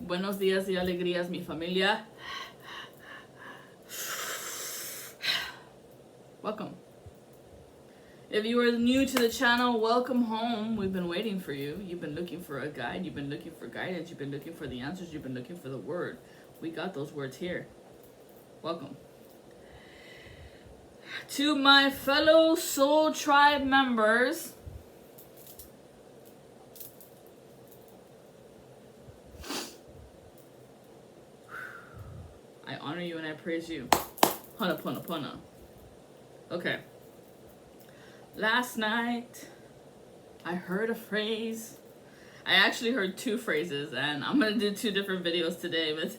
Buenos días y alegrías, mi familia. Welcome. If you are new to the channel, welcome home. We've been waiting for you. You've been looking for a guide. You've been looking for guidance. You've been looking for the answers. You've been looking for the word. We got those words here. Welcome. To my fellow Soul Tribe members, I honor you and I praise you. Ho'oponopono. Okay. Last night, I heard a phrase. I actually heard two phrases, and I'm gonna do two different videos today, but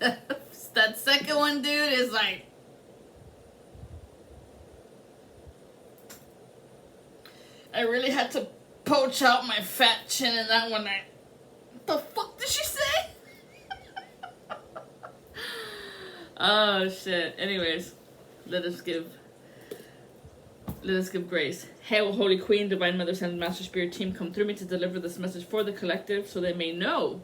that second one, dude, is like... I really had to poach out my fat chin in that one. What the fuck did she say? Oh, shit. Anyways, let us give grace. Hail, Holy Queen, Divine Mother, Send Master Spirit Team, come through me to deliver this message for the collective so they may know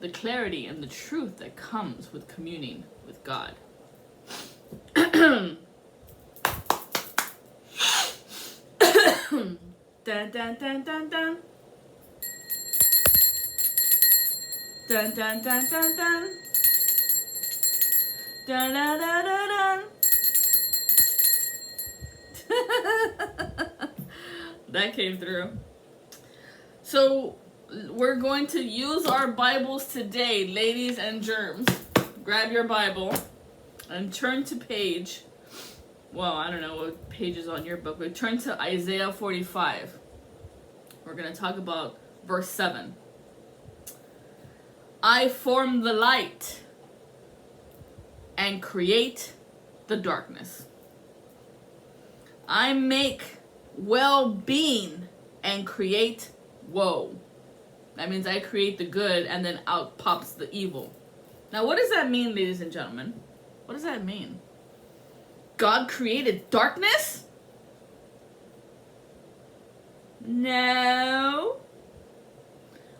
the clarity and the truth that comes with communing with God. Dun, dun, dun, dun, dun. Dun, dun, dun, dun, dun. Dun, dun, dun, dun, dun. That came through. So we're going to use our Bibles today, ladies and germs. Grab your Bible and turn to page, well, I don't know what page is on your book, but turn to Isaiah 45. We're going to talk about verse 7. I form the light and create the darkness. I make well-being and create woe. That means I create the good and then out pops the evil. Now, what does that mean, ladies and gentlemen? What does that mean? God created darkness? No.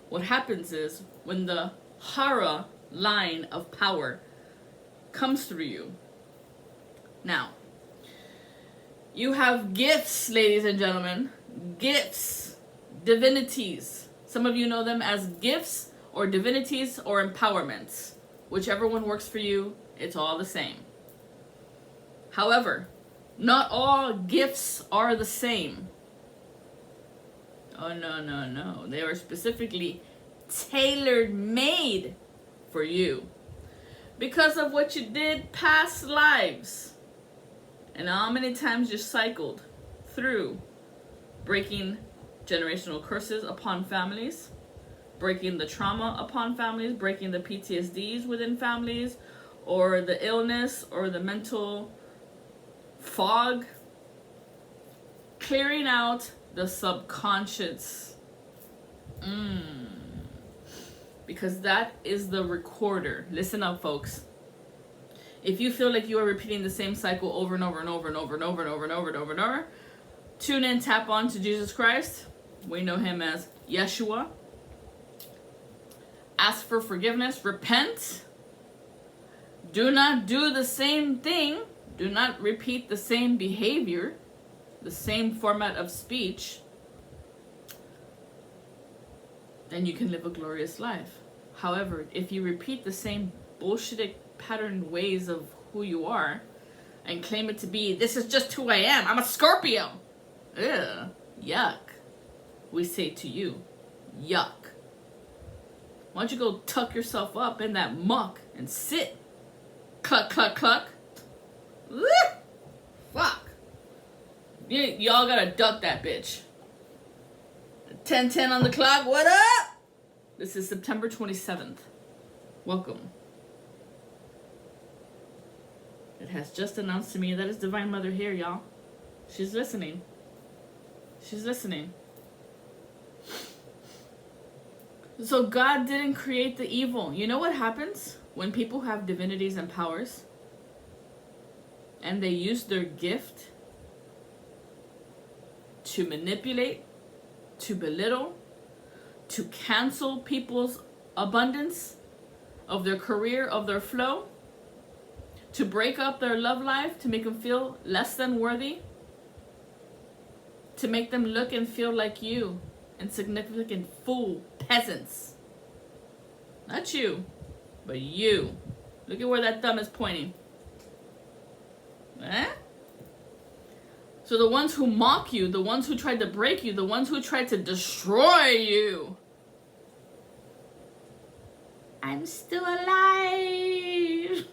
What happens is when the Hara line of power comes through you. Now, you have gifts, ladies and gentlemen. Gifts. Divinities. Some of you know them as gifts or divinities or empowerments. Whichever one works for you, it's all the same. However, not all gifts are the same. Oh, no, no, no. They are specifically tailor-made for you. Because of what you did past lives. And how many times you cycled through breaking generational curses upon families, breaking the trauma upon families, breaking the PTSDs within families, or the illness or the mental fog, clearing out the subconscious. Because that is the recorder. Listen up, folks. If you feel like you are repeating the same cycle over and over and over and over and over and over and over and over and over, tune in, tap on to Jesus Christ. We know him as Yeshua. Ask for forgiveness. Repent. Do not do the same thing. Do not repeat the same behavior, the same format of speech. Then you can live a glorious life. However, if you repeat the same bullshit patterned ways of who you are and claim it to be, this is just who I am, I'm a Scorpio. Ugh, yuck. We say to you, yuck. Why don't you go tuck yourself up in that muck and sit? Cluck, cluck, cluck. Woo! Fuck. Y'all gotta duck that bitch. 10:10 on the clock, what up? This is September 27th. Welcome. It has just announced to me that it's Divine Mother here, y'all. She's listening. She's listening. So God didn't create the evil. You know what happens when people have divinities and powers and they use their gift to manipulate, to belittle, to cancel people's abundance? of their career, of their flow, to break up their love life, to make them feel less than worthy, to make them look and feel like you, insignificant fool peasants. Not you, but you. Look at where that thumb is pointing. Eh? So the ones who mock you, the ones who tried to break you, the ones who tried to destroy you, I'm still alive.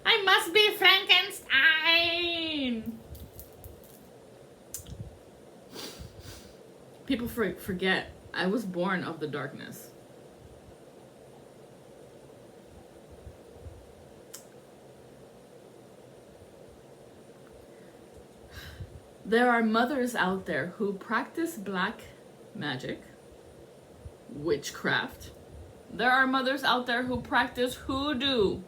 I must be Frankenstein. People forget I was born of the darkness. There are mothers out there who practice black magic, witchcraft. There are mothers out there who practice voodoo.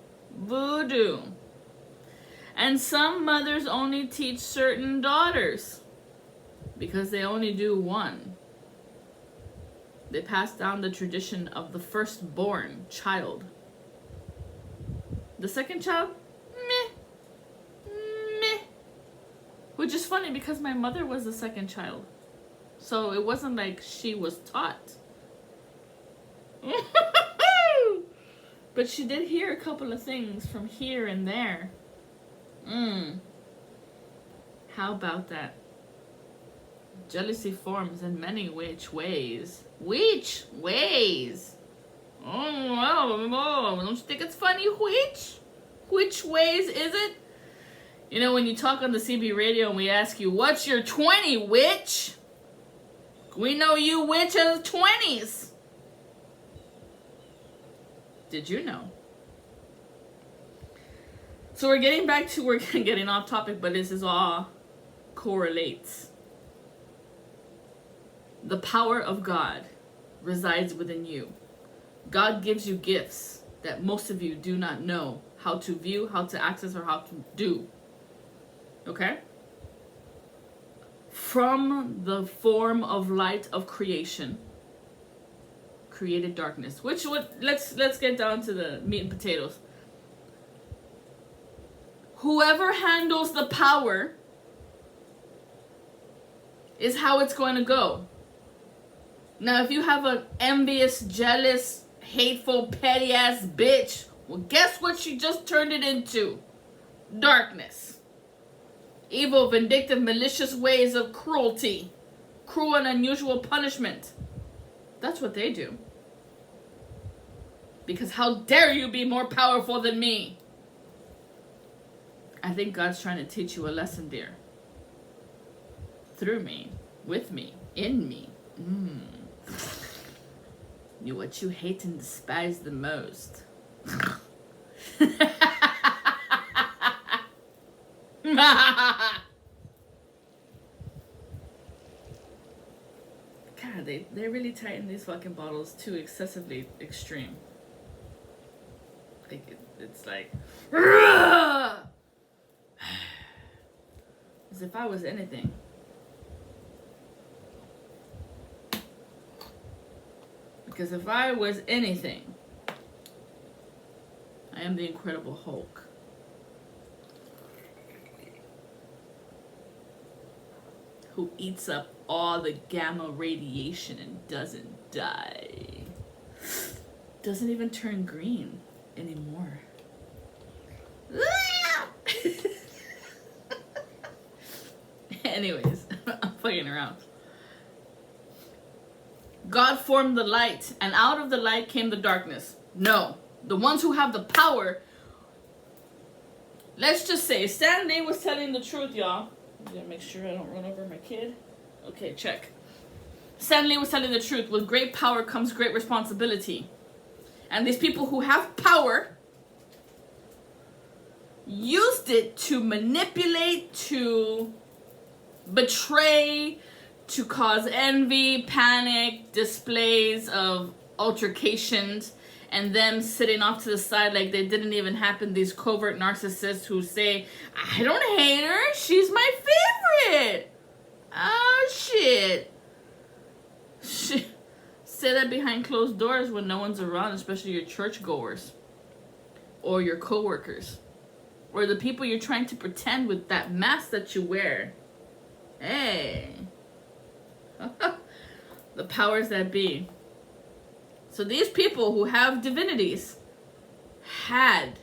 And some mothers only teach certain daughters because they only do one. They pass down the tradition of the firstborn child. The second child, meh. Which is funny because my mother was the second child. So it wasn't like she was taught. But she did hear a couple of things from here and there. How about that? Jealousy forms in many which ways. Which ways? Oh, don't you think it's funny? Which ways is it? You know, when you talk on the CB radio and we ask you, what's your 20, witch? We know you witch as 20s. Did you know? So we're getting off topic, but this is all correlates. The power of God resides within you. God gives you gifts that most of you do not know how to view, how to access, or how to do. Okay? From the form of light of creation, created darkness. Let's get down to the meat and potatoes. Whoever handles the power is how it's going to go. Now, if you have an envious, jealous, hateful, petty ass bitch, well, guess what she just turned it into? Darkness. Evil, vindictive, malicious ways of cruelty. Cruel and unusual punishment. That's what they do. Because how dare you be more powerful than me? I think God's trying to teach you a lesson, dear. Through me, with me, in me. You what you hate and despise the most. God, they really tighten these fucking bottles too excessively extreme. Like it's like as if I was anything. Because if I was anything, I am the Incredible Hulk. Who eats up all the gamma radiation and doesn't die. Doesn't even turn green anymore. Anyways, I'm fucking around. God formed the light, and out of the light came the darkness. No, the ones who have the power. Let's just say Stan Lee was telling the truth, y'all. I'm gonna make sure I don't run over my kid. Okay, check. Stan Lee was telling the truth. With great power comes great responsibility. And these people who have power used it to manipulate, to betray, to cause envy, panic, displays of altercations, and them sitting off to the side like they didn't even happen. These covert narcissists who say, I don't hate her, she's my favorite. Oh, shit. say that behind closed doors when no one's around, especially your churchgoers or your coworkers or the people you're trying to pretend with that mask that you wear. Hey. The powers that be. So these people who have divinities had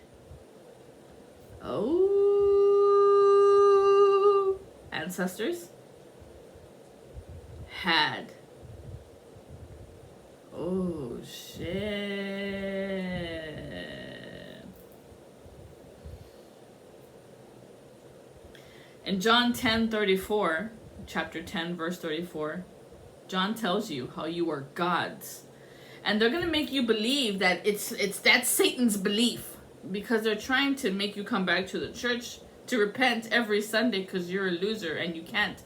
ancestors had shit. In John 10:34, chapter 10 verse 34, John tells you how you are gods. And they're going to make you believe that that's Satan's belief, because they're trying to make you come back to the church to repent every Sunday because you're a loser and you can't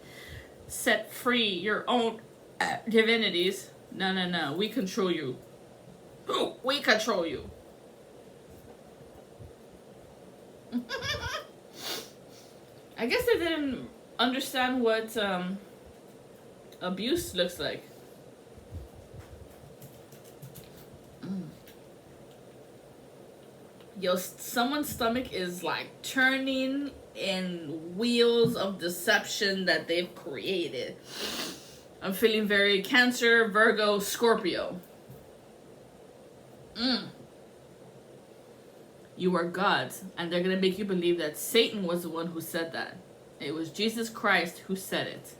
set free your own divinities. No. We control you. We control you. I guess they didn't understand what abuse looks like. Yo, someone's stomach is like turning in wheels of deception that they've created. I'm feeling very Cancer, Virgo, Scorpio. You are gods, and they're going to make you believe that Satan was the one who said that. It was Jesus Christ who said it.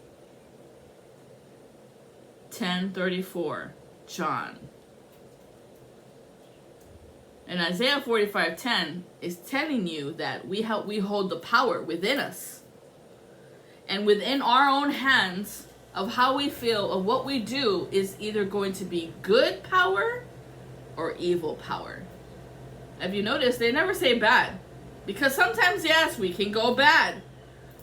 10:34, John. And Isaiah 45:10 is telling you that we hold the power within us. And within our own hands of how we feel, of what we do, is either going to be good power or evil power. Have you noticed they never say bad? Because sometimes, yes, we can go bad.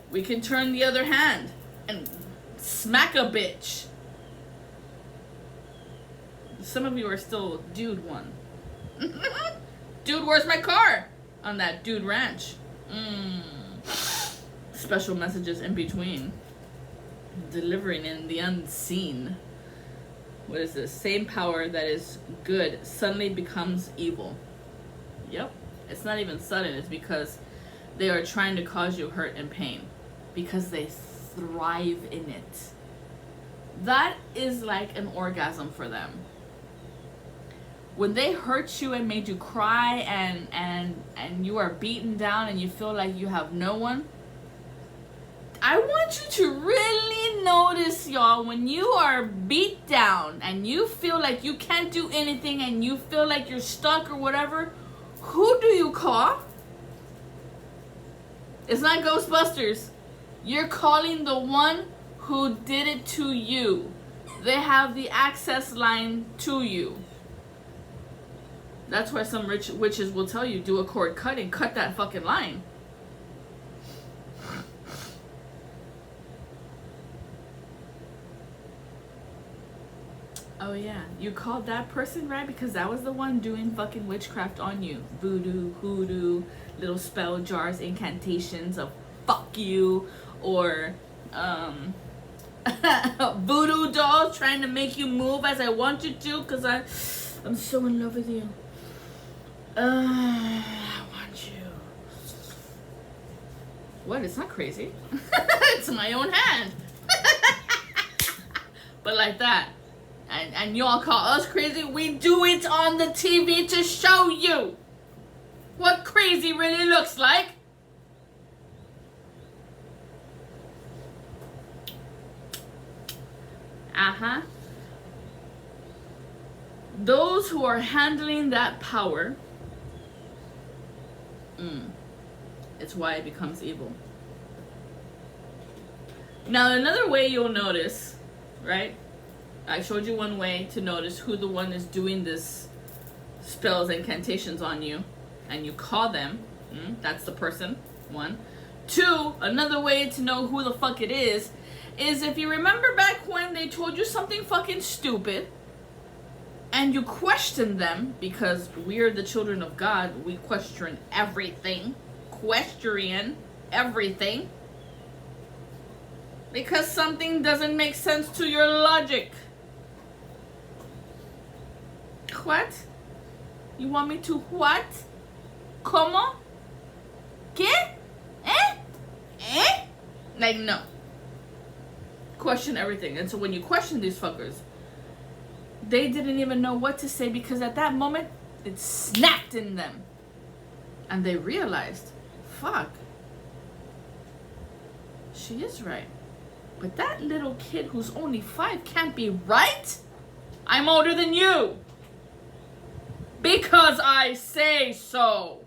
We can turn the other hand and smack a bitch. Some of you are still dude one. Dude, where's my car? On that dude ranch. Special messages in between. Delivering in the unseen. What is this? Same power that is good suddenly becomes evil. Yep. It's not even sudden. It's because they are trying to cause you hurt and pain. Because they thrive in it. That is like an orgasm for them. When they hurt you and made you cry and you are beaten down and you feel like you have no one, I want you to really notice, y'all, when you are beat down and you feel like you can't do anything and you feel like you're stuck or whatever, who do you call? It's not Ghostbusters. You're calling the one who did it to you. They have the access line to you. That's why some rich witches will tell you, do a cord cutting, cut that fucking line. Oh yeah, you called that person, right? Because that was the one doing fucking witchcraft on you. Voodoo, hoodoo, little spell jars, incantations of fuck you, or voodoo dolls trying to make you move as I want you to, because I'm so in love with you. I want you. What? It's not crazy. It's my own hand. But like that. And y'all call us crazy. We do it on the TV to show you what crazy really looks like. Those who are handling that power, it's why it becomes evil. Now, another way you'll notice, right? I showed you one way to notice who the one is doing this spells and incantations on you, and you call them. That's the person. 1. 2, another way to know who the fuck it is if you remember back when they told you something fucking stupid, and you question them, because we're the children of God, we question everything. Question everything. Because something doesn't make sense to your logic. What? You want me to what? Como? ¿Qué? Eh? Eh? Like, no. Question everything. And so when you question these fuckers, they didn't even know what to say because at that moment, it snapped in them. And they realized, fuck, she is right. But that little kid who's only 5 can't be right? I'm older than you. Because I say so.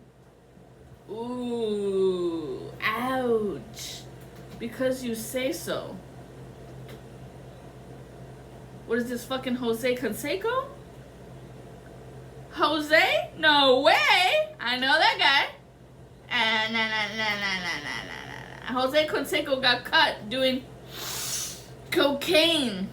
Ooh, ouch. Because you say so. What is this, fucking Jose Canseco? Jose? No way. I know that guy. Jose Canseco got caught doing cocaine.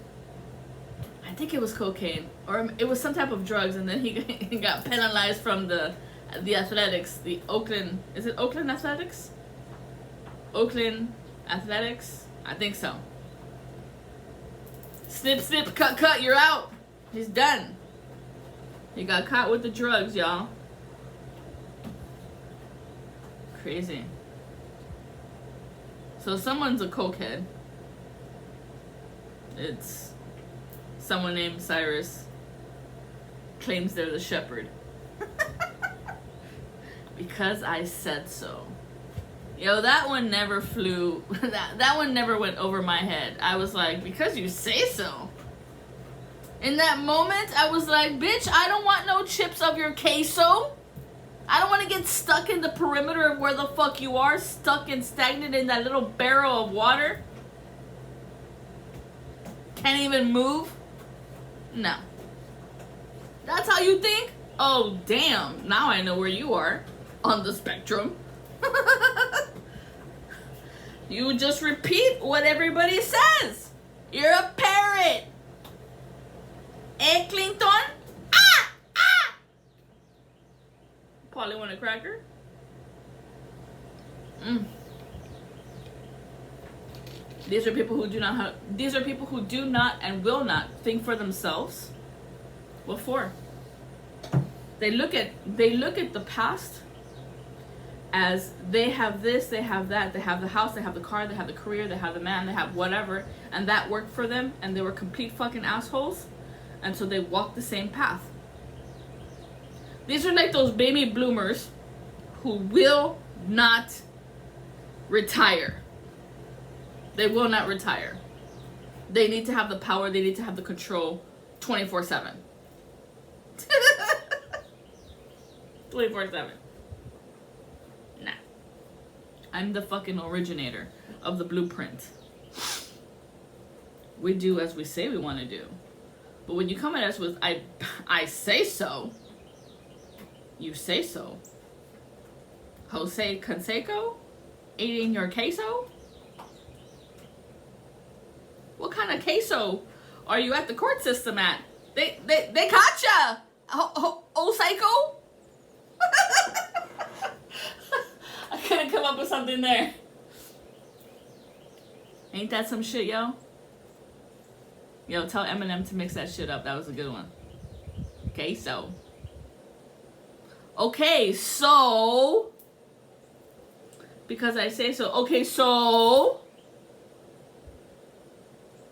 I think it was cocaine. Or it was some type of drugs, and then he got penalized from the athletics. The Oakland... Is it Oakland Athletics? Oakland Athletics? I think so. Snip, snip, cut, cut, you're out. He's done. He got caught with the drugs, y'all. Crazy. So someone's a cokehead. It's someone named Cyrus. Claims they're the shepherd. Because I said so. Yo, that one never flew. That one never went over my head. I was like, because you say so. In that moment, I was like, bitch, I don't want no chips of your queso. I don't want to get stuck in the perimeter of where the fuck you are, stuck and stagnant in that little barrel of water. Can't even move. No. That's how you think? Oh, damn. Now I know where you are on the spectrum. You just repeat what everybody says. You're a parrot. Eh, Clinton? Ah! Ah! Polly want a cracker? These are people who do not have, these are people who do not and will not think for themselves. What for? They look at the past as they have this, they have that, they have the house, they have the car, they have the career, they have the man, they have whatever, and that worked for them, and they were complete fucking assholes, and so they walk the same path. These are like those baby bloomers who will not retire. They will not retire. They need to have the power, they need to have the control 24/7. 24/7. Nah. I'm the fucking originator of the blueprint. We do as we say we want to do. But when you come at us with, I say so, you say so. Jose Canseco? Eating your queso? What kind of queso are you at the court system at? They caught ya! Oh, psycho? I couldn't come up with something there. Ain't that some shit, yo? Yo, tell Eminem to mix that shit up. That was a good one. Okay, so. Okay, so. Because I say so. Okay, so.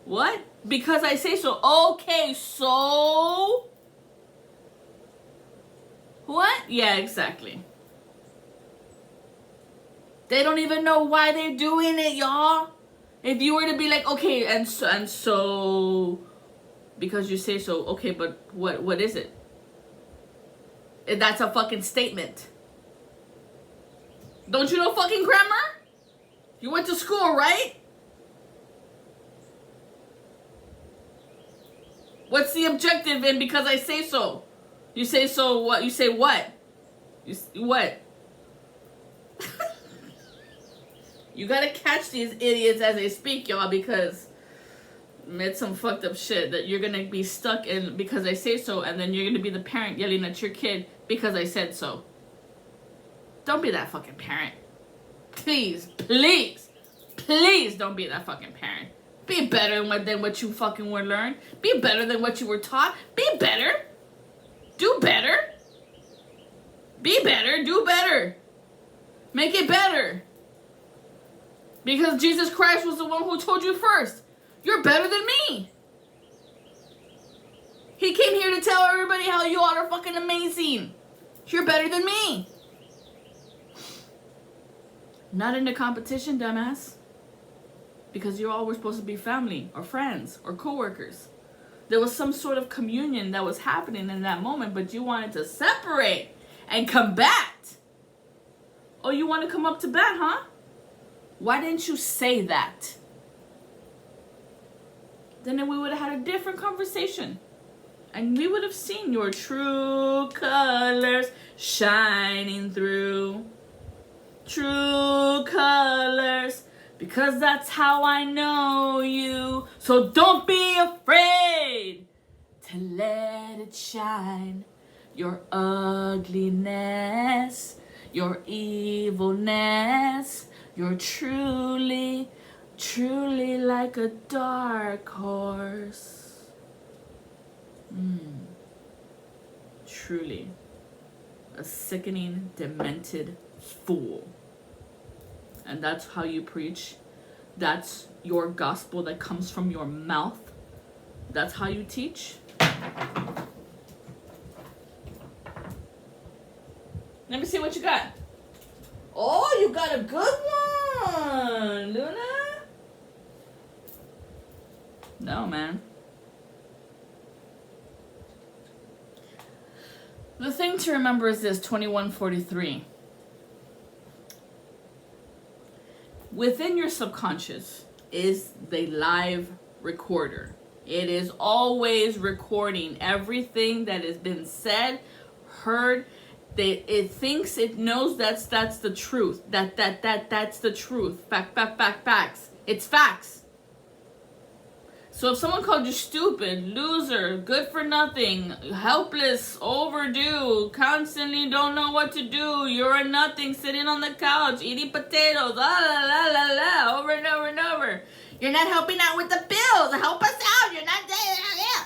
What? Because I say so. Okay, so. What? Yeah, exactly. They don't even know why they're doing it, y'all. If you were to be like, okay, and so, because you say so, okay, but what is it? That's a fucking statement. Don't you know fucking grammar? You went to school, right? What's the objective in because I say so? You say so what? You say what? What? You gotta catch these idiots as they speak, y'all, because it's some fucked up shit that you're gonna be stuck in because I say so, and then you're gonna be the parent yelling at your kid because I said so. Don't be that fucking parent. Please, please, please don't be that fucking parent. Be better than what you fucking were learned. Be better than what you were taught. Be better. Do better. Be better. Do better. Make it better. Because Jesus Christ was the one who told you first. You're better than me. He came here to tell everybody how you all are fucking amazing. You're better than me. Not in the competition, dumbass. Because you all were supposed to be family or friends or co-workers. There was some sort of communion that was happening in that moment, but you wanted to separate and combat. Oh, you want to come up to bat, huh? Why didn't you say that? Then we would have had a different conversation. And we would have seen your true colors shining through. True colors. Because that's how I know you. So don't be afraid to let it shine. Your ugliness, your evilness. You're truly, truly like a dark horse. Truly a sickening, demented fool. And that's how you preach. That's your gospel that comes from your mouth. That's how you teach. Let me see what you got. Oh, you got a good one, Luna. No, man. The thing to remember is this, 2143. Within your subconscious is the live recorder. It is always recording everything that has been said, heard. It thinks it knows that's the truth. That's the truth. Facts. It's facts. So if someone called you stupid, loser, good for nothing, helpless, overdue, constantly don't know what to do, you're a nothing sitting on the couch eating potatoes, over and over and over. You're not helping out with the bills. Help us out. You're not yeah.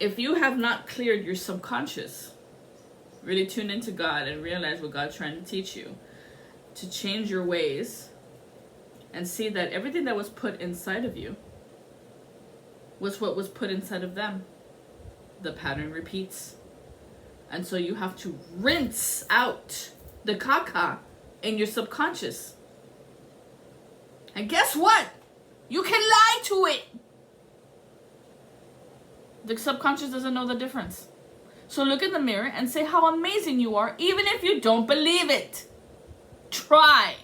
If you have not cleared your subconscious, really tune into God and realize what God's trying to teach you, to change your ways, and see that everything that was put inside of you was what was put inside of them. The pattern repeats. And so you have to rinse out the caca in your subconscious. And guess what? You can lie to it. The subconscious doesn't know the difference. So look in the mirror and say how amazing you are, even if you don't believe it. Try.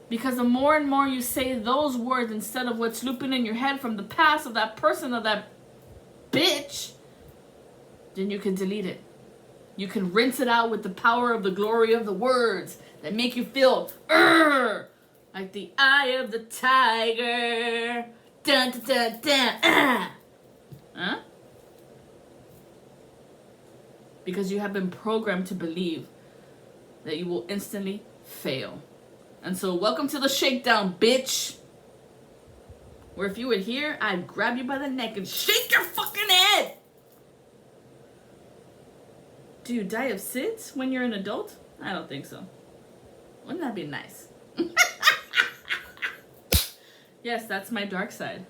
Because the more and more you say those words instead of what's looping in your head from the past of that person or that bitch, then you can delete it. You can rinse it out with the power of the glory of the words that make you feel like the eye of the tiger. Dun, dun, dun, dun, Huh? Because you have been programmed to believe that you will instantly fail. And so welcome to the shakedown, bitch. Where if you were here, I'd grab you by the neck and shake your fucking head. Do you die of SIDS when you're an adult? I don't think so. Wouldn't that be nice? Yes, that's my dark side.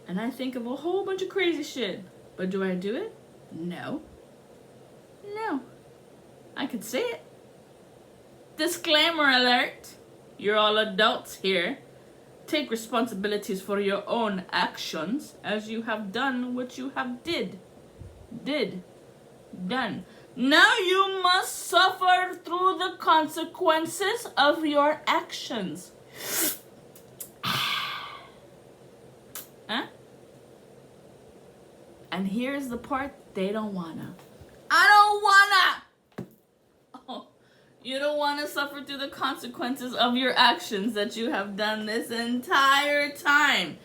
And I think of a whole bunch of crazy shit. But do I do it? No. No. I could say it. Disclaimer alert. You're all adults here. Take responsibilities for your own actions as you have done what you have done. Now you must suffer through the consequences of your actions. Huh? And here's the part they don't wanna. I don't wanna! Oh, you don't wanna suffer through the consequences of your actions that you have done this entire time.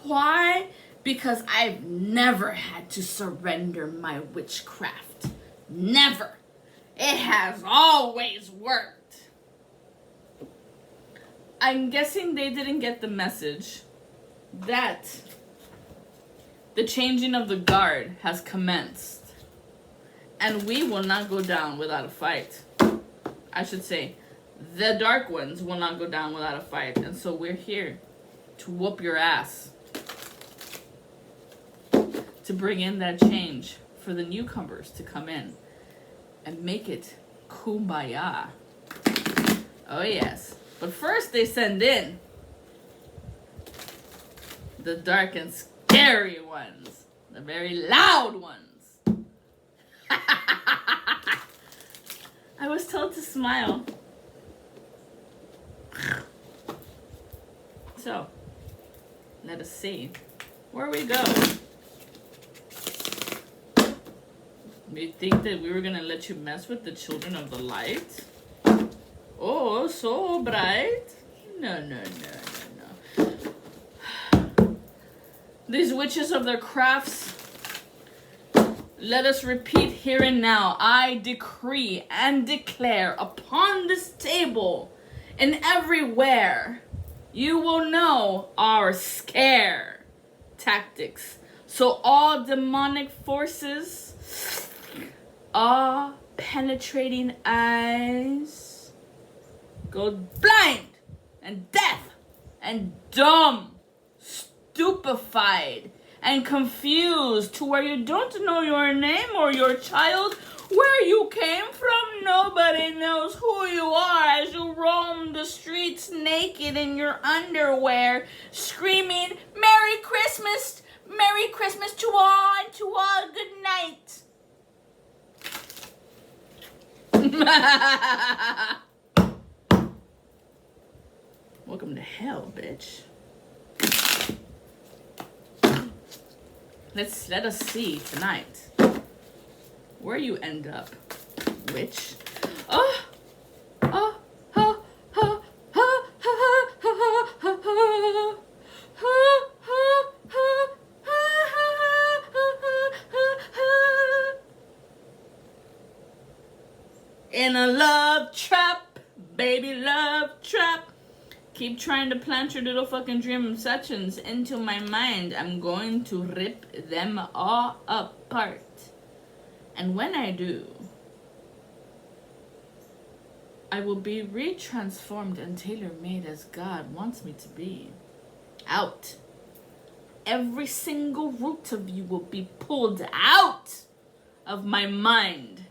Why? Because I've never had to surrender my witchcraft. Never. It has always worked. I'm guessing they didn't get the message that The changing of the guard has commenced. And we will not go down without a fight. I should say, the dark ones will not go down without a fight. And so we're here to whoop your ass. To bring in that change for the newcomers to come in and make it kumbaya. Oh yes. But first they send in the dark and scary ones. The very loud ones. I was told to smile. So, let us see where we go. You think that we were gonna let you mess with the children of the light? Oh, so bright. No. These witches of their crafts, let us repeat here and now. I decree and declare upon this table and everywhere, you will know our scare tactics. So all demonic forces, all penetrating eyes, go blind and deaf and dumb, stupefied and confused to where you don't know your name or your child, where you came from. Nobody knows who you are as you roam the streets naked in your underwear, screaming, Merry Christmas to all, and to all, good night. Welcome to hell, bitch. Let us see tonight where you end up, witch. In a love trap, baby, love trap. Keep trying to plant your little fucking dream obsessions into my mind. I'm going to rip them all apart. And when I do, I will be retransformed and tailor-made as God wants me to be. Out. Every single root of you will be pulled out of my mind,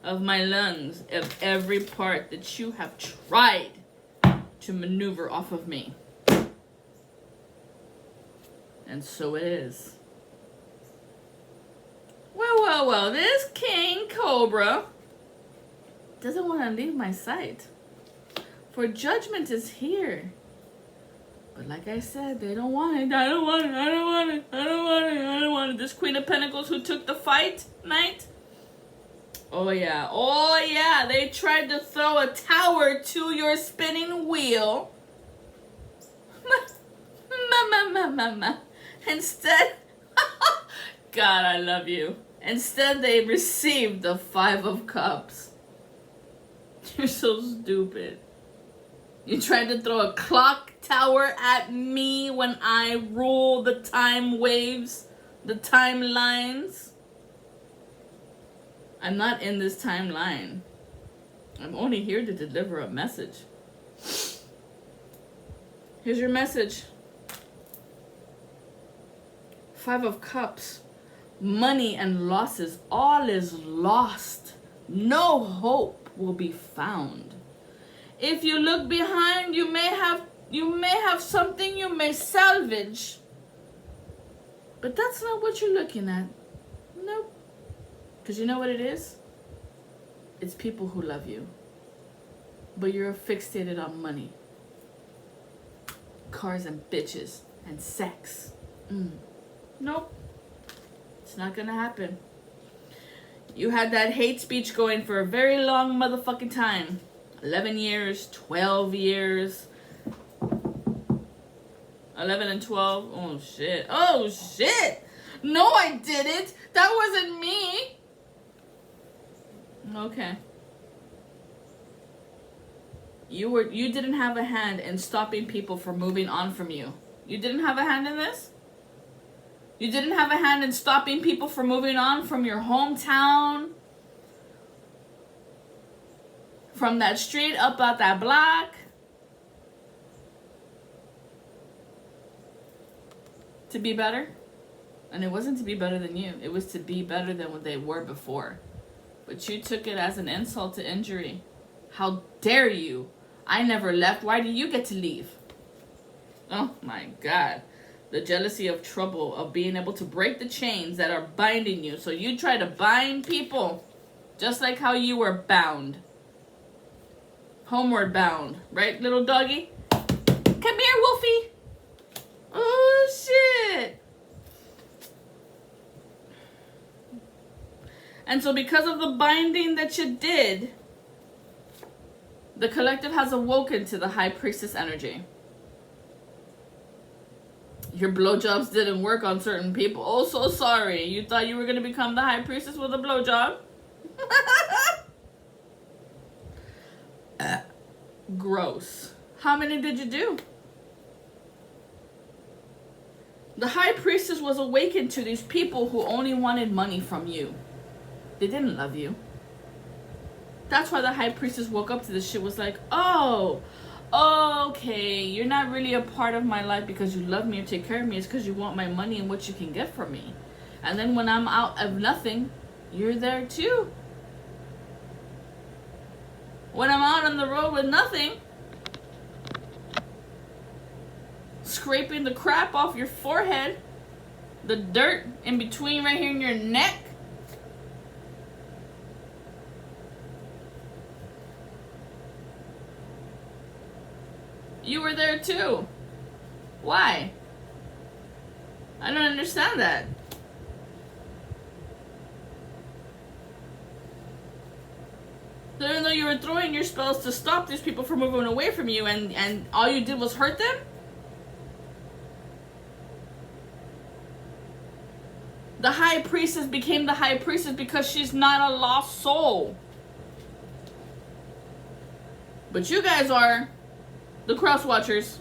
of my lungs, of every part that you have tried to maneuver off of me. And so it is. Well, this King Cobra doesn't want to leave my sight. For judgment is here. But like I said, they don't want it. I don't want it. This Queen of Pentacles who took the fight night. Oh yeah, they tried to throw a tower to your spinning wheel. Instead, God, I love you. Instead, they received the 5 of Cups. You're so stupid. You tried to throw a clock tower at me when I rule the time waves, the timelines. I'm not in this timeline. I'm only here to deliver a message. Here's your message. 5 of Cups. Money and losses. All is lost. No hope will be found. If you look behind, you may have something you may salvage. But that's not what you're looking at. Nope. Because you know what it is? It's people who love you. But you're fixated on money. Cars and bitches and sex. Nope. It's not gonna happen. You had that hate speech going for a very long motherfucking time. 11 years, 12 years. 11 and 12. Oh shit. No, I didn't. That wasn't me. Okay. You didn't have a hand in stopping people from moving on from you. You didn't have a hand in this? You didn't have a hand in stopping people from moving on from your hometown, from that street up out that block, to be better. And it wasn't to be better than you. It was to be better than what they were before. But you took it as an insult to injury. How dare you? I never left. Why do you get to leave? Oh my God. The jealousy of trouble, of being able to break the chains that are binding you. So you try to bind people just like how you were bound. Homeward bound. Right, little doggy? Come here, Wolfie. Oh, shit. And so because of the binding that you did, the collective has awoken to the high priestess energy. Your blowjobs didn't work on certain people. Oh, so sorry. You thought you were going to become the high priestess with a blowjob? Gross. How many did you do? The high priestess was awakened to these people who only wanted money from you. They didn't love you. That's why the high priestess woke up to this shit, was like, oh, okay, you're not really a part of my life because you love me or take care of me. It's because you want my money and what you can get from me. And then when I'm out of nothing, you're there too. When I'm out on the road with nothing, scraping the crap off your forehead, the dirt in between right here in your neck, you were there too. Why? I don't understand that. So even though you were throwing your spells to stop these people from moving away from you, and all you did was hurt them? The high priestess became the high priestess because she's not a lost soul. But you guys are the cross watchers.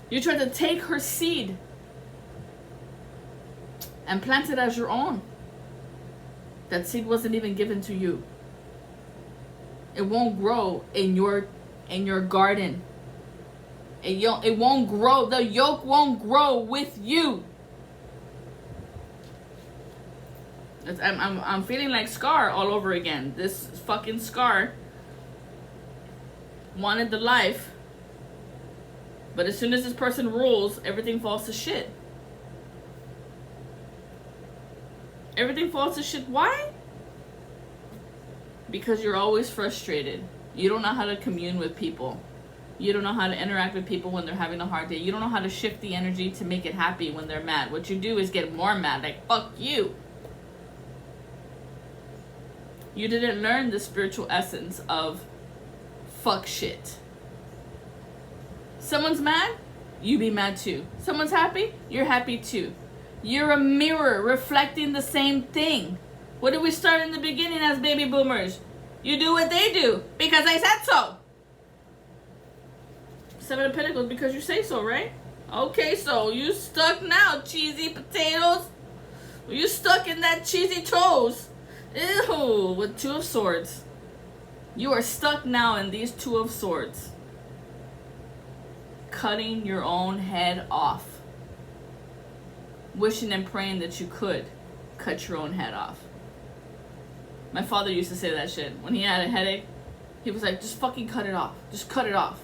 You tried to take her seed and plant it as your own. That seed wasn't even given to you. It won't grow in your garden. It won't grow. The yolk won't grow with you. I'm feeling like Scar all over again. This fucking Scar wanted the life, but as soon as this person rules, everything falls to shit. Everything falls to shit. Why? Because you're always frustrated. You don't know how to commune with people. You don't know how to interact with people when they're having a hard day. You don't know how to shift the energy to make it happy when they're mad. What you do is get more mad, like, fuck you. You didn't learn the spiritual essence of fuck shit. Someone's mad, you be mad too. Someone's happy, you're happy too. You're a mirror reflecting the same thing. What did we start in the beginning as baby boomers? You do what they do because I said so. Seven of Pentacles, because you say so, right? Okay, so you stuck now, cheesy potatoes. You stuck in that cheesy toes. Ew, with Two of Swords. You are stuck now in these Two of Swords. Cutting your own head off. Wishing and praying that you could cut your own head off. My father used to say that shit. When he had a headache, he was like, just fucking cut it off. Just cut it off.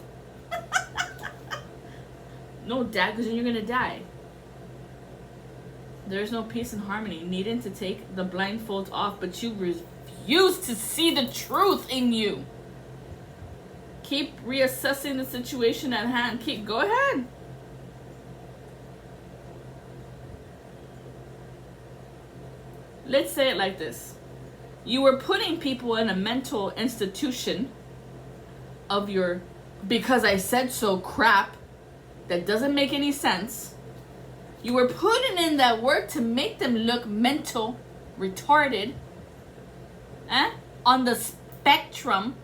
No, Dad, because then you're gonna die. There's no peace and harmony. Needing to take the blindfolds off, but you refuse to see the truth in you. Keep reassessing the situation at hand. Go ahead. Let's say it like this. You were putting people in a mental institution of your because I said so crap that doesn't make any sense. You were putting in that work to make them look mental, retarded, on the spectrum.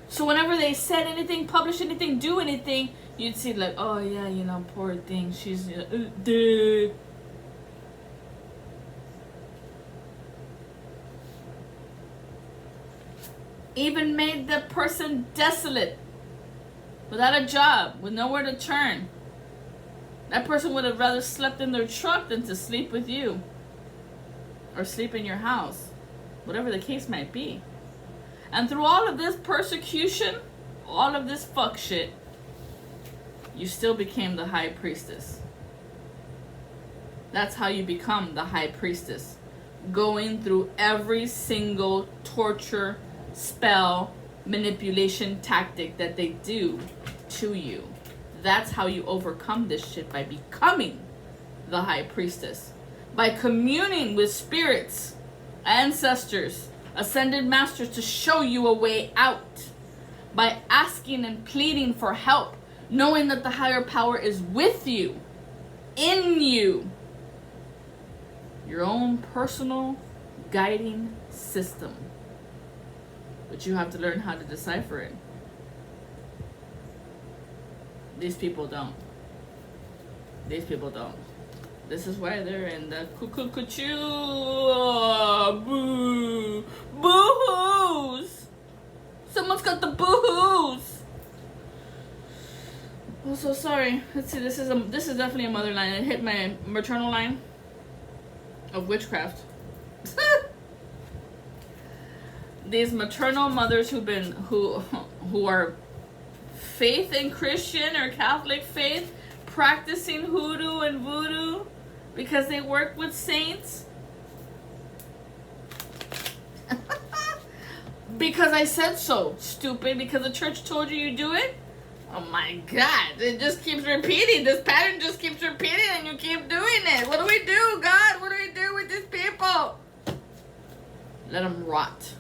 So whenever they said anything, published anything, do anything, you'd see like, oh yeah, you know, poor thing, she's dead. Even made the person desolate, without a job, with nowhere to turn. That person would have rather slept in their truck than to sleep with you. Or sleep in your house. Whatever the case might be. And through all of this persecution, all of this fuck shit, you still became the high priestess. That's how you become the high priestess. Going through every single torture, spell, manipulation tactic that they do to you. That's how you overcome this shit, by becoming the high priestess. By communing with spirits, ancestors, ascended masters to show you a way out. By asking and pleading for help, knowing that the higher power is with you, in you. Your own personal guiding system. But you have to learn how to decipher it. These people don't. These people don't. This is why they're in the cuckoo-cuckoo. Boo. Boo-hoos. Someone's got the boo-hoos. I'm so sorry. Let's see, this is definitely a mother line. It hit my maternal line of witchcraft. These maternal mothers who are faith in Christian or Catholic faith, practicing hoodoo and voodoo because they work with saints. Because I said so, stupid. Because the church told you do it. Oh my God, it just keeps repeating. This pattern just keeps repeating and you keep doing it. What do we do, God? What do we do with these people? Let them rot.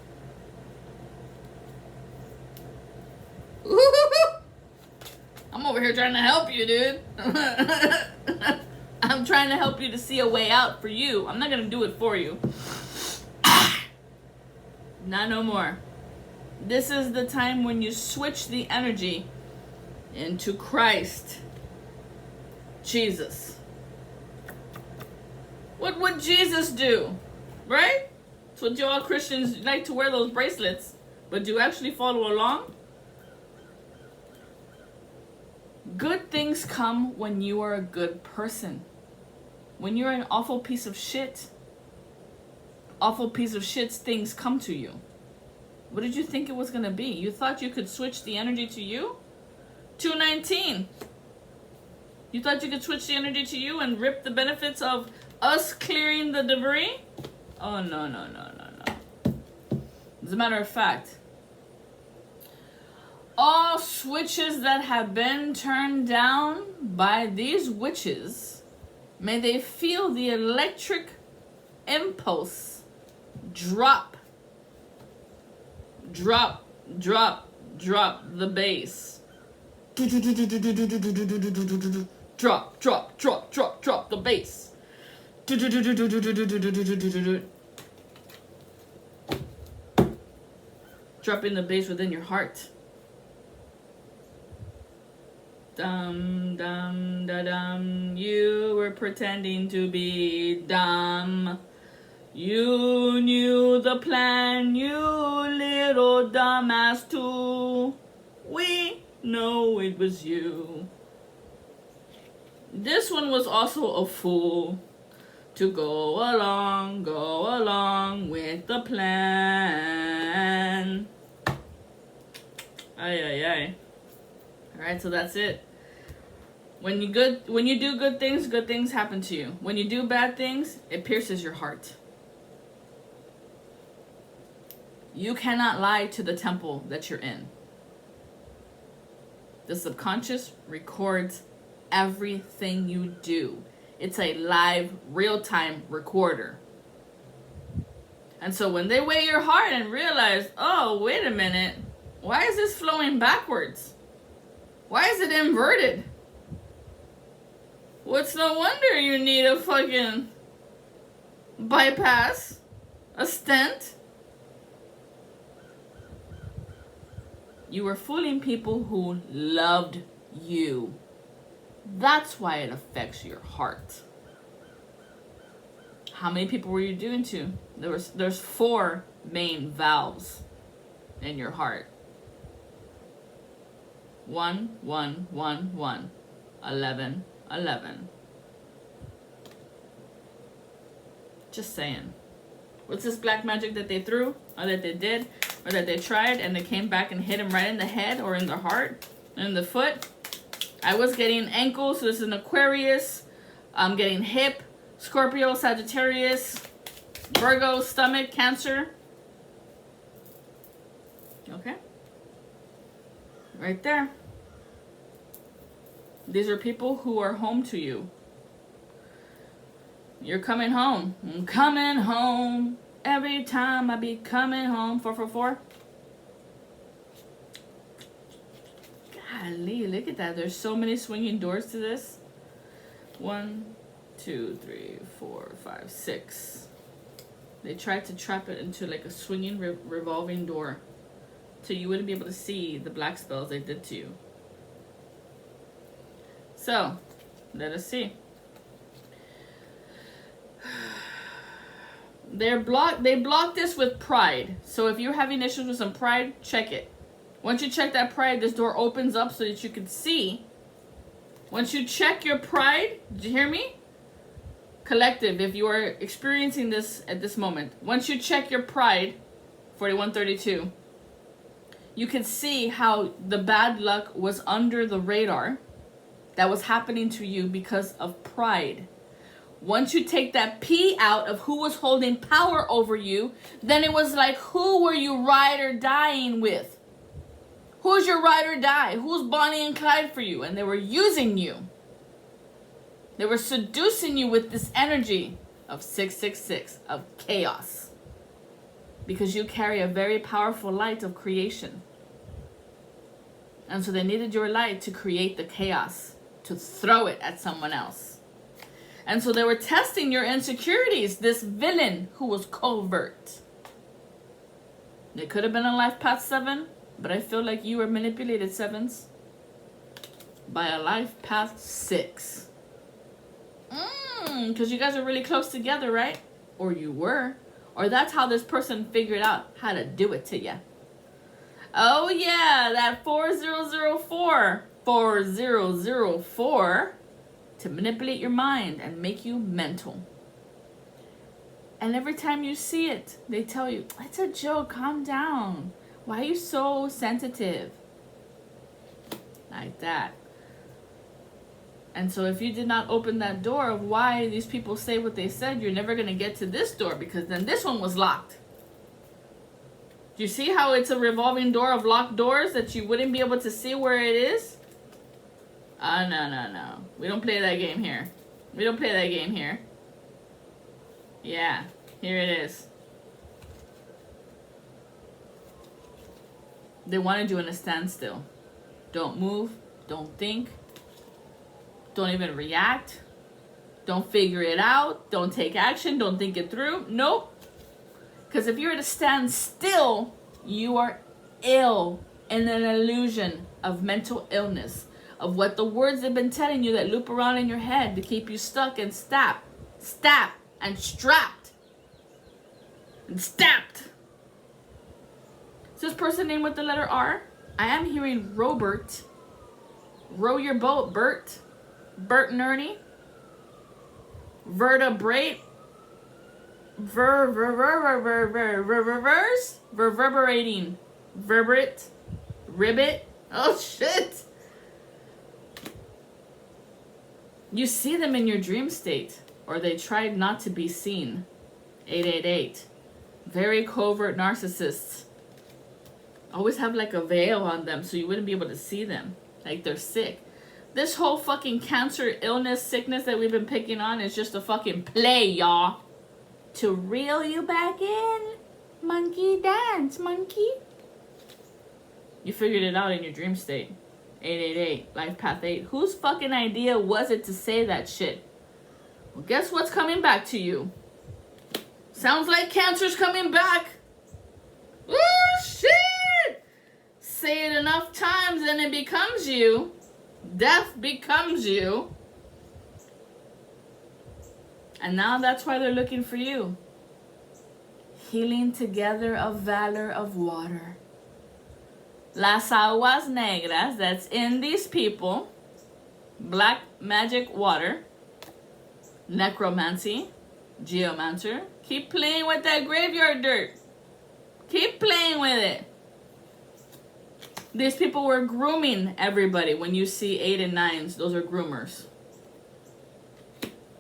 I'm over here trying to help you, dude. I'm trying to help you to see a way out for you. I'm not going to do it for you. Not no more. This is the time when you switch the energy into Christ. Jesus. What would Jesus do? Right? That's what you all Christians like to wear, those bracelets. But do you actually follow along? Good things come when you are a good person. When you're an awful piece of shit, things come to you. What did you think it was going to be? You thought you could switch the energy to you? 219. You thought you could switch the energy to you and rip the benefits of us clearing the debris? Oh, no. As a matter of fact, all switches that have been turned down by these witches, may they feel the electric impulse drop the bass. Drop the bass. Dropping the bass within your heart. Dum dum da dum, you were pretending to be dumb. You knew the plan, you little dumbass too. We know it was you. This one was also a fool to go along with the plan. Ay. Alright, so that's it. When you do good things happen to you. When you do bad things, it pierces your heart. You cannot lie to the temple that you're in. The subconscious records everything you do. It's a live, real-time recorder. And so when they weigh your heart and realize, oh, wait a minute, why is this flowing backwards? Why is it inverted? What's no wonder you need a fucking bypass, a stent. You were fooling people who loved you. That's why it affects your heart. How many people were you doing to? There's 4 main valves in your heart. 1, 1, 1, 1. 11, 11. Just saying. What's this black magic that they threw, or that they did, or that they tried, and they came back and hit him right in the head, or in the heart, in the foot? I was getting ankle, so this is an Aquarius. I'm getting hip, Scorpio, Sagittarius, Virgo, stomach, Cancer. Okay. Right there. These are people who are home to you. You're coming home. I'm coming home. Every time I be coming home. 444. Golly, look at that. There's so many swinging doors to this. 1, 2, 3, 4, 5, 6. They tried to trap it into like a swinging revolving door, so you wouldn't be able to see the black spells they did to you. So, let us see. They blocked this with pride. So if you're having issues with some pride, check it. Once you check that pride, this door opens up so that you can see. Once you check your pride, did you hear me? Collective, if you are experiencing this at this moment, once you check your pride, 4132, you can see how the bad luck was under the radar that was happening to you because of pride. Once you take that P out of who was holding power over you, then it was like, who were you ride or dying with? Who's your ride or die? Who's Bonnie and Clyde for you? And they were using you. They were seducing you with this energy of 666, of chaos. Because you carry a very powerful light of creation. And so they needed your light to create the chaos, to throw it at someone else. And so they were testing your insecurities, this villain who was covert. It could have been a life path 7, but I feel like you were manipulated, 7s, by a life path 6. Because you guys are really close together, right? Or you were. Or that's how this person figured out how to do it to you. Oh yeah, that 4004. 4004. To manipulate your mind and make you mental. And every time you see it, they tell you, it's a joke, calm down. Why are you so sensitive? Like that. And so if you did not open that door of why these people say what they said, you're never going to get to this door, because then this one was locked. Do you see how it's a revolving door of locked doors that you wouldn't be able to see where it is? No. We don't play that game here. We don't play that game here. Yeah, here it is. They wanted you in a standstill. Don't move. Don't think. Don't even react. Don't figure it out. Don't take action. Don't think it through. Nope. Because if you're at a standstill, you are ill, in an illusion of mental illness, of what the words have been telling you that loop around in your head to keep you stuck and stabbed, and strapped, and stabbed. Is this person named with the letter R? I am hearing Robert. Row your boat, Bert. Bert and Ernie. Vertebrate. Reverberating. Verberate. Ribbit. Oh shit. You see them in your dream state, or they tried not to be seen. 888. Very covert narcissists. Always have like a veil on them so you wouldn't be able to see them. Like they're sick. This whole fucking cancer, illness, sickness that we've been picking on is just a fucking play, y'all. To reel you back in. Monkey dance, monkey. You figured it out in your dream state. 888, life path 8. Whose fucking idea was it to say that shit? Well, guess what's coming back to you? Sounds like cancer's coming back. Oh, shit! Say it enough times and it becomes you. Death becomes you. And now that's why they're looking for you. Healing together of valor of water. Las aguas negras, that's in these people. Black magic water. Necromancy. Geomancer. Keep playing with that graveyard dirt. Keep playing with it. These people were grooming everybody. When you see 8 and 9s, those are groomers.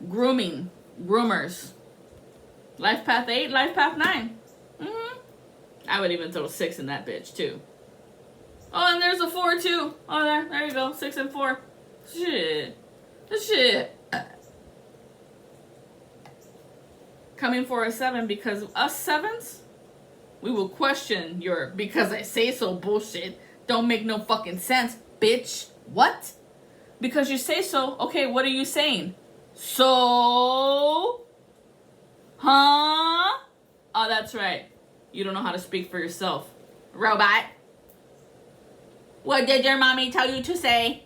Grooming. Groomers. Life path 8, life path 9. I would even throw 6 in that bitch too. Oh, and there's a 4 too. Oh, there you go. 6 and 4. Shit. Coming for a 7 because us 7s, we will question your because I say so bullshit. Don't make no fucking sense, bitch. What? Because you say so. Okay, what are you saying? So? Huh? Oh, that's right. You don't know how to speak for yourself. Robot. What did your mommy tell you to say?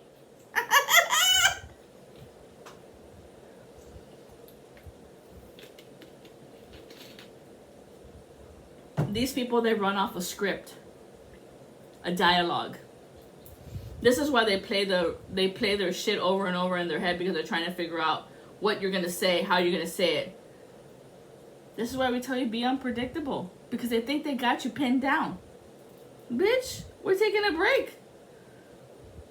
These people, they run off a script. A dialogue. This is why they play their shit over and over in their head, because they're trying to figure out what you're gonna say, how you're gonna say it. This is why we tell you be unpredictable, because they think they got you pinned down. Bitch, we're taking a break.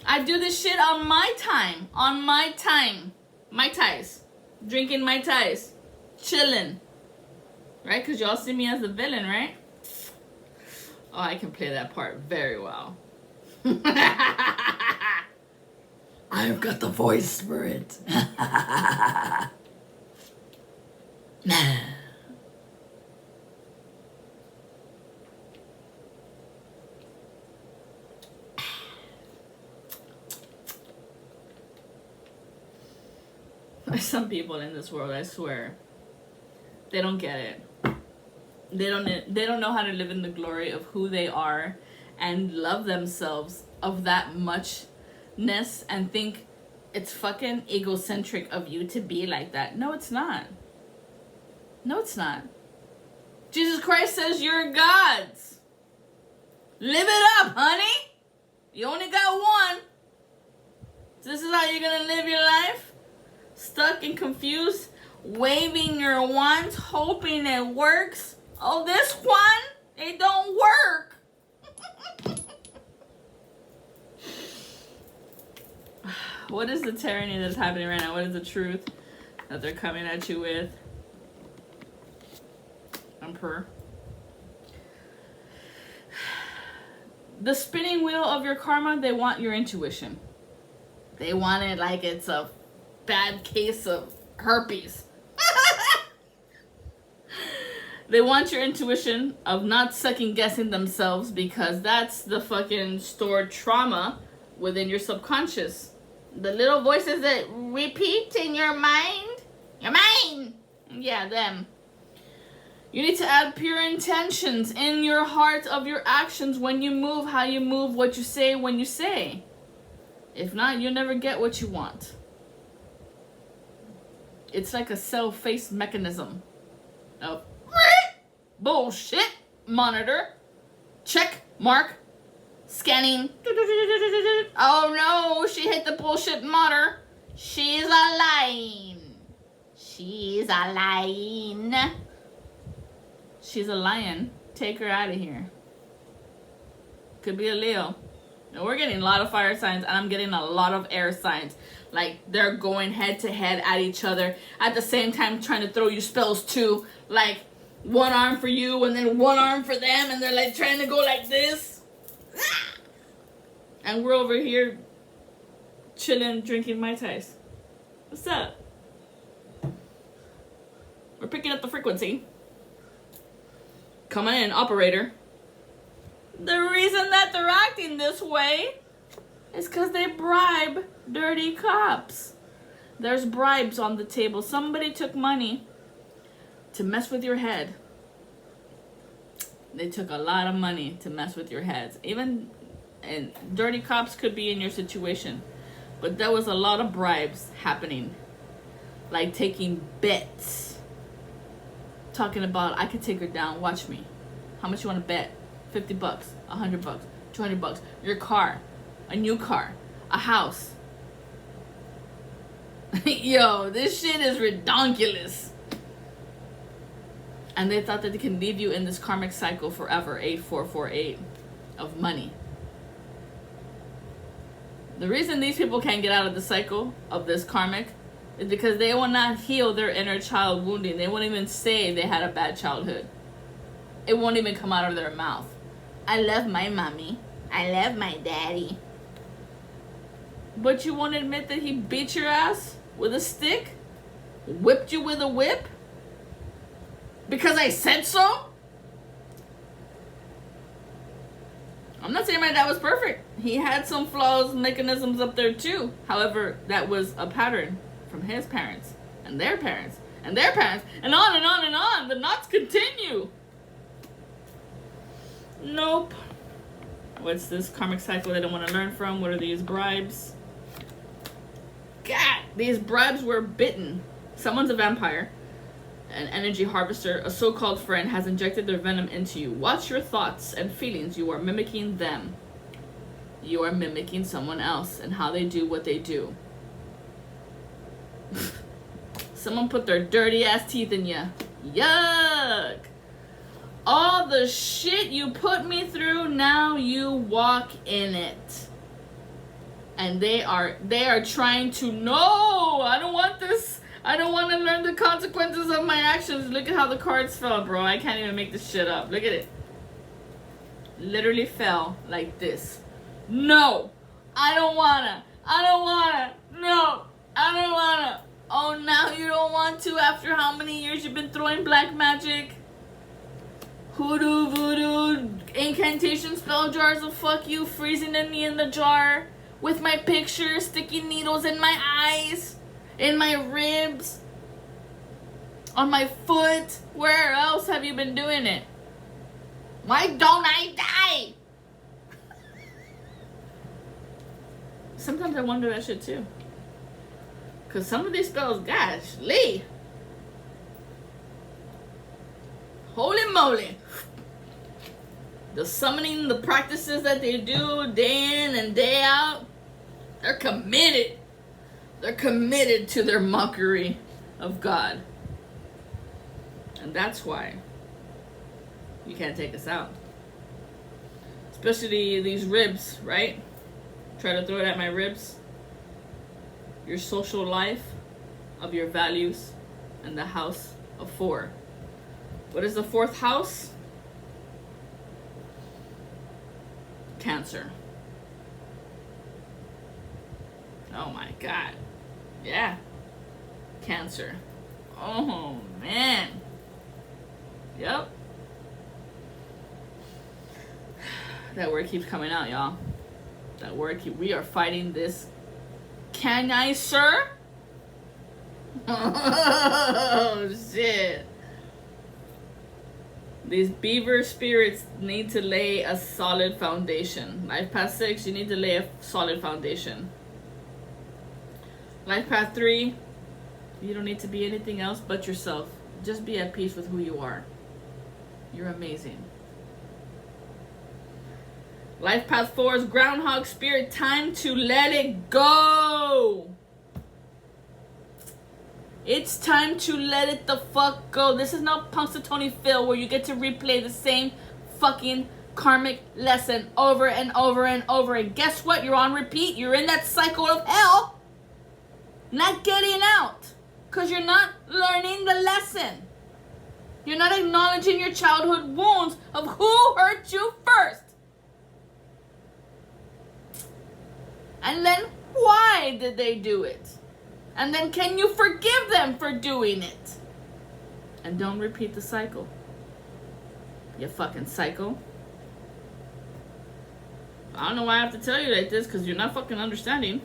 I do this shit on my time. On my time. Mai Tais. Drinking Mai Tais. Chilling. Right? Because y'all see me as the villain, right? Oh, I can play that part very well. I've got the voice for it. There's some people in this world, I swear, they don't get it. They don't know how to live in the glory of who they are and love themselves of that muchness and think it's fucking egocentric of you to be like that. No, it's not. No, it's not. Jesus Christ says you're God's. Live it up, honey. You only got one. This is how you're gonna live your life? Stuck and confused, waving your wands, hoping it works. Oh, this one, it don't work. What is the tyranny that's happening right now? What is the truth that they're coming at you with? Emperor. The spinning wheel of your karma, they want your intuition. They want it like it's a bad case of herpes. They want your intuition of not second guessing themselves, because that's the fucking stored trauma within your subconscious. The little voices that repeat in your mind. Your mind! Yeah, them. You need to add pure intentions in your heart of your actions when you move, how you move, what you say when you say. If not, you'll never get what you want. It's like a cell-face mechanism of bullshit monitor. Check, mark, scanning. Oh no, she hit the bullshit monitor. She's a line. She's a lion. She's a lion. Take her out of here. Could be a Leo. Now we're getting a lot of fire signs, and I'm getting a lot of air signs. Like they're going head to head at each other at the same time, trying to throw you spells too. Like one arm for you and then one arm for them, and they're like trying to go like this. And we're over here chilling, drinking Mai Tais. What's up? We're picking up the frequency. Come on in, operator. The reason that they're acting this way is because they bribe dirty cops. There's bribes on the table. Somebody took money to mess with your head. They took a lot of money to mess with your heads. Even, and dirty cops could be in your situation. But there was a lot of bribes happening. Like taking bets. Talking about, I could take her down, watch me. How much you want to bet? $50, $100, $200, your car, a new car, a house. Yo, this shit is redonkulous. And they thought that they can leave you in this karmic cycle forever, 8448, of money. The reason these people can't get out of the cycle of this karmic is because they will not heal their inner child wounding. They won't even say they had a bad childhood. It won't even come out of their mouth. I love my mommy. I love my daddy. But you won't admit that he beat your ass with a stick? Whipped you with a whip? Because I said so? I'm not saying my dad was perfect. He had some flaws, mechanisms up there too. However, that was a pattern from his parents and their parents and their parents and on and on and on. The knots continue. Nope. What's this karmic cycle they don't want to learn from? What are these bribes? God, these bribes were bitten. Someone's a vampire, an energy harvester, a so-called friend has injected their venom into you. Watch your thoughts and feelings. You are mimicking them. You are mimicking someone else and how they do what they do. Someone put their dirty ass teeth in you. Yuck. All the shit you put me through, now you walk in it. And they are trying to, no, I don't want this. I don't want to learn the consequences of my actions. Look at how the cards fell, bro. I can't even make this shit up. Look at it. Literally fell like this. No, I don't wanna. I don't wanna. No, I don't wanna. Oh, now you don't want to after how many years you've been throwing black magic? Hoodoo, voodoo, incantation spell jars of fuck you, freezing me in the jar with my picture, sticking needles in my eyes, in my ribs, on my foot. Where else have you been doing it? Why don't I die? Sometimes I wonder that shit too. Because some of these spells, gosh, Lee. Holy moly. The summoning, the practices that they do day in and day out, they're committed. They're committed to their mockery of God. And that's why you can't take us out. Especially these ribs, right? Try to throw it at my ribs. Your social life of your values and the house of 4. What is the 4th house? Cancer. Oh my God. Yeah. Cancer. Oh man. Yep. That word keeps coming out, y'all. That word we are fighting this. Can I, sir? Oh shit. These beaver spirits need to lay a solid foundation. Life path 6, you need to lay a solid foundation. Life path 3, you don't need to be anything else but yourself. Just be at peace with who you are. You're amazing. Life path 4 is groundhog spirit. Time to let it go. It's time to let it the fuck go. This is not Punxsutawney Phil where you get to replay the same fucking karmic lesson over and over and over. And guess what? You're on repeat. You're in that cycle of hell. Not getting out. Because you're not learning the lesson. You're not acknowledging your childhood wounds of who hurt you first. And then why did they do it? And then can you forgive them for doing it? And don't repeat the cycle. You fucking psycho. I don't know why I have to tell you like this, because you're not fucking understanding.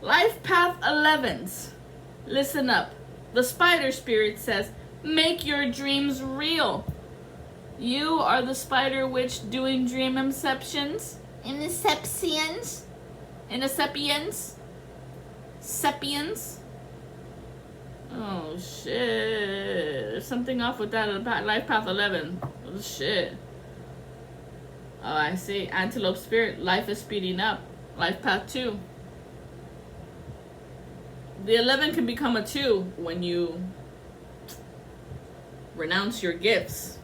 Life path 11s. Listen up. The spider spirit says, make your dreams real. You are the spider witch doing dream inceptions. Interceptions. Intercepiens. Sepiens. Oh shit. There's something off with that life path 11. Oh shit. Oh, I see. Antelope spirit. Life is speeding up. Life path 2. The 11 can become a 2 when you renounce your gifts.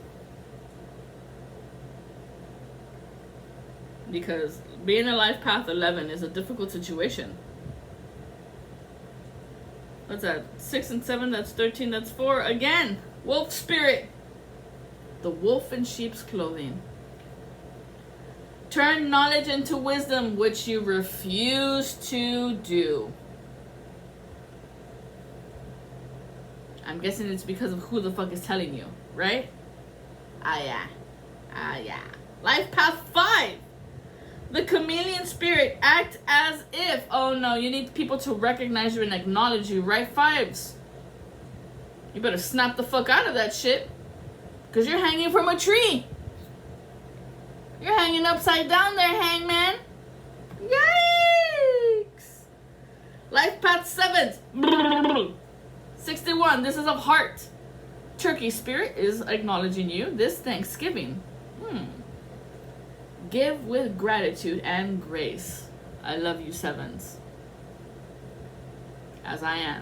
Because being a life path 11 is a difficult situation. What's that? 6 and 7, that's 13, that's 4. Again, wolf spirit. The wolf in sheep's clothing. Turn knowledge into wisdom, which you refuse to do. I'm guessing it's because of who the fuck is telling you, right? Ah, yeah. Life path 5. The chameleon spirit. Act as if. Oh no, you need people to recognize you and acknowledge you, right? 5s. You better snap the fuck out of that shit. Because you're hanging from a tree. You're hanging upside down there, hangman. Yikes. Life path 7. 61. This is of heart. Turkey spirit is acknowledging you this Thanksgiving. Give with gratitude and grace. I love you, 7s. As I am.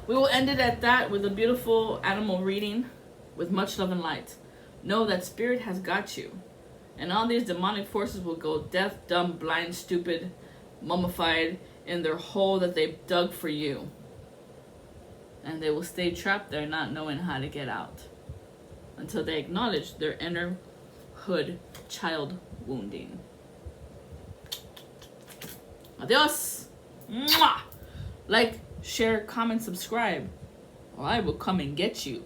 We will end it at that with a beautiful animal reading with much love and light. Know that spirit has got you. And all these demonic forces will go deaf, dumb, blind, stupid, mummified in their hole that they've dug for you. And they will stay trapped there not knowing how to get out. Until they acknowledge their inner hood child wounding. Adios. Mwah! Like, share, comment, subscribe, or I will come and get you.